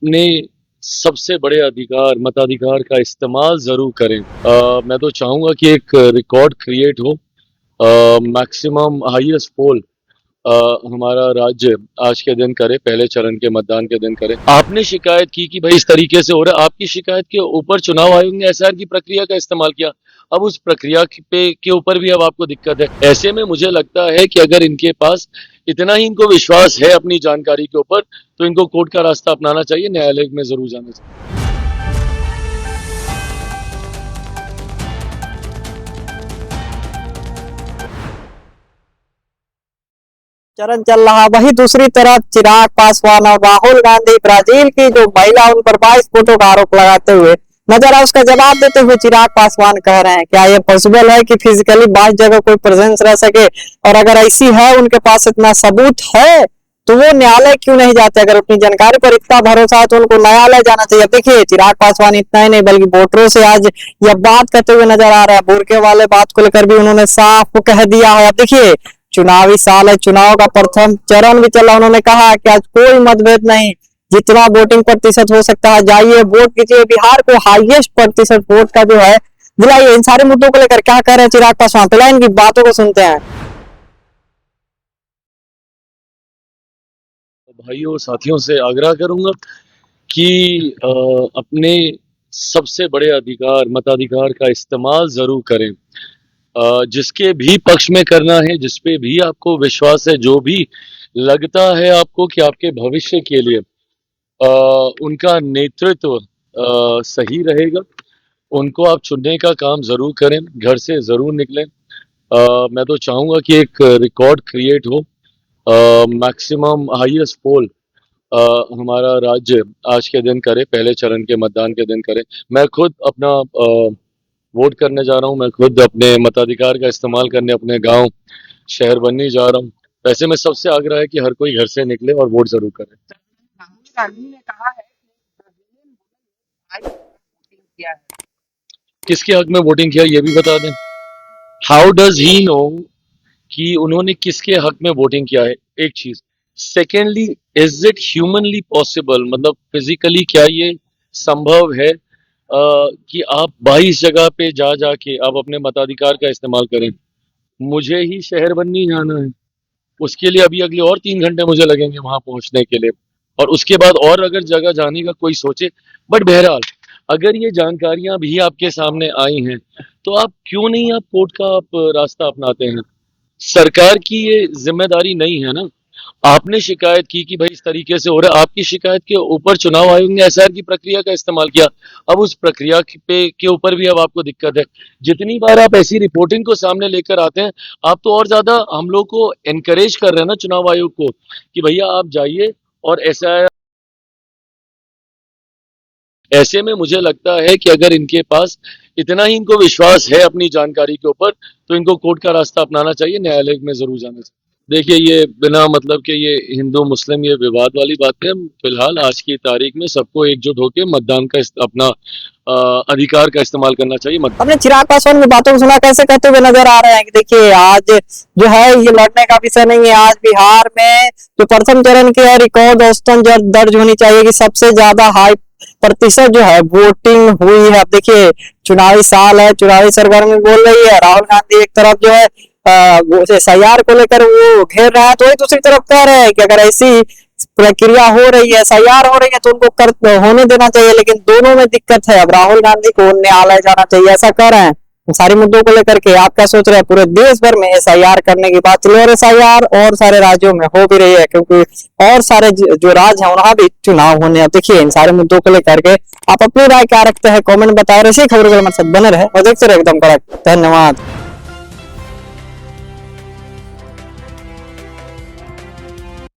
अपने सबसे बड़े अधिकार मताधिकार का इस्तेमाल जरूर करें। मैं तो चाहूंगा कि एक रिकॉर्ड क्रिएट हो, मैक्सिमम हाईएस्ट पोल हमारा राज्य आज के दिन करे, पहले चरण के मतदान के दिन करे। आपने शिकायत की कि भाई इस तरीके से हो रहा है, आपकी शिकायत के ऊपर चुनाव आयोग ने एसआर की प्रक्रिया का इस्तेमाल किया। अब उस प्रक्रिया के ऊपर भी अब आपको दिक्कत है। ऐसे में मुझे लगता है कि अगर इनके पास इतना ही इनको विश्वास है अपनी जानकारी के ऊपर, तो इनको कोर्ट का रास्ता अपनाना चाहिए, न्यायालय में जरूर जाना चाहिए। चरण चल रहा। वही दूसरी तरफ चिराग पासवान और राहुल गांधी ब्राजील की जो महिला उन पर 22 फोटो का आरोप लगाते हुए नजर आए, उसका जवाब देते हुए चिराग पासवान कह रहे हैं क्या ये पॉसिबल है कि फिजिकली 22 जगह कोई प्रेजेंस रह सके, और अगर ऐसी है, उनके पास इतना सबूत है, तो वो न्यायालय क्यों नहीं जाते? अगर अपनी जानकारी पर इतना भरोसा है तो उनको न्यायालय जाना चाहिए। देखिए, चिराग पासवान इतना ही नहीं बल्कि वोटरों से आज यह बात करते हुए नजर आ रहा है। बुरके वाले बात को लेकर भी उन्होंने साफ कह दिया है। अब देखिए, चुनावी साल है, चुनाव का प्रथम चरण भी चला। उन्होंने कहा कि आज कोई मतभेद नहीं, जितना वोटिंग प्रतिशत हो सकता है जाइए वोट कीजिए, बिहार को हाईएस्ट प्रतिशत वोट का जो है दिलाइए। इन सारे मुद्दों को लेकर क्या कह रहे हैं चिराग पासवान, पहले इनकी बातों को सुनते हैं। भाइयों साथियों से आग्रह करूंगा कि अपने सबसे बड़े अधिकार मताधिकार का इस्तेमाल जरूर करें। जिसके भी पक्ष में करना है, जिस पे भी आपको विश्वास है, जो भी लगता है आपको कि आपके भविष्य के लिए उनका नेतृत्व सही रहेगा, उनको आप चुनने का काम जरूर करें, घर से जरूर निकलें। मैं तो चाहूंगा कि एक रिकॉर्ड क्रिएट हो, मैक्सिमम हाईएस्ट पोल हमारा राज्य आज के दिन करे, पहले चरण के मतदान के दिन करे। मैं खुद अपना वोट करने जा रहा हूँ, मैं खुद अपने मताधिकार का इस्तेमाल करने अपने गांव शहर बनने जा रहा हूँ। वैसे में सबसे आग्रह है कि हर कोई घर से निकले और वोट जरूर करे। राहुल गांधी ने कहा है कि ब्राजीलियन वोटिंग किया है। किसके हक में वोटिंग किया ये भी बता दें। हाउ डज ही नो कि उन्होंने किसके हक में वोटिंग किया है, एक चीज। Secondly, is it humanly possible, मतलब फिजिकली क्या ये संभव है कि आप 22 जगह पे जा जाके आप अपने मताधिकार का इस्तेमाल करें। मुझे ही शहर बननी जाना है, उसके लिए अभी अगले और 3 घंटे मुझे लगेंगे वहां पहुंचने के लिए, और उसके बाद और अगर जगह जाने का कोई सोचे। बट बहरहाल, अगर ये जानकारियां भी आपके सामने आई हैं, तो आप क्यों नहीं आप कोर्ट का आप रास्ता अपनाते हैं? सरकार की ये जिम्मेदारी नहीं है ना। आपने शिकायत की कि भाई इस तरीके से हो रहा है, आपकी शिकायत के ऊपर चुनाव आयोग ने एसआर की प्रक्रिया का इस्तेमाल किया। अब उस प्रक्रिया के ऊपर भी अब आपको दिक्कत है। जितनी बार आप ऐसी रिपोर्टिंग को सामने लेकर आते हैं, आप तो और ज्यादा हम लोग को एनकरेज कर रहे हैं ना, चुनाव आयोग को, कि भैया आप जाइए और एसआईआर। ऐसे में मुझे लगता है कि अगर इनके पास इतना ही इनको विश्वास है अपनी जानकारी के ऊपर, तो इनको कोर्ट का रास्ता अपनाना चाहिए, न्यायालय में जरूर जाना चाहिए। देखिए, ये बिना मतलब के ये हिंदू मुस्लिम ये विवाद वाली बातें, फिलहाल आज की तारीख में सबको एकजुट होकर मतदान का अपना अधिकार का इस्तेमाल करना चाहिए। अपने चिराग पासवान की बातों को सुना कैसे कहते हुए नजर आ रहे हैं कि देखिए, आज जो है ये लड़ने का विषय नहीं है। आज बिहार में जो प्रथम चरण की है, रिकॉर्ड औसतन दर्ज होनी चाहिए कि सबसे ज्यादा हाई प्रतिशत जो है वोटिंग हुई है। अब देखिए, चुनावी साल है, चुनावी सरगर्मी बोल रही है। राहुल गांधी एक तरफ जो है एसआईआर को लेकर वो घेर रहा है, तो वही दूसरी तरफ कह रहे हैं कि अगर ऐसी प्रक्रिया हो रही है, एसआईआर हो रही है, तो उनको कर होने देना चाहिए। लेकिन दोनों में दिक्कत है। अब राहुल गांधी को न्यायालय जाना चाहिए, ऐसा कह रहे हैं। सारी मुद्दों को लेकर के आप क्या सोच रहे हैं? पूरे देश भर में एसआईआर करने की बात चली, और एसआईआर और सारे राज्यों में हो भी रही है, क्योंकि और सारे जो राज्य है वहां भी चुनाव होने हैं। देखिए, इन सारे मुद्दों को लेकर के आप अपनी राय क्या रखते हैं, कमेंट बताओ। ऐसी खबरों के लिए मतलब बने रहे और देखते रहे एकदम कड़क। धन्यवाद।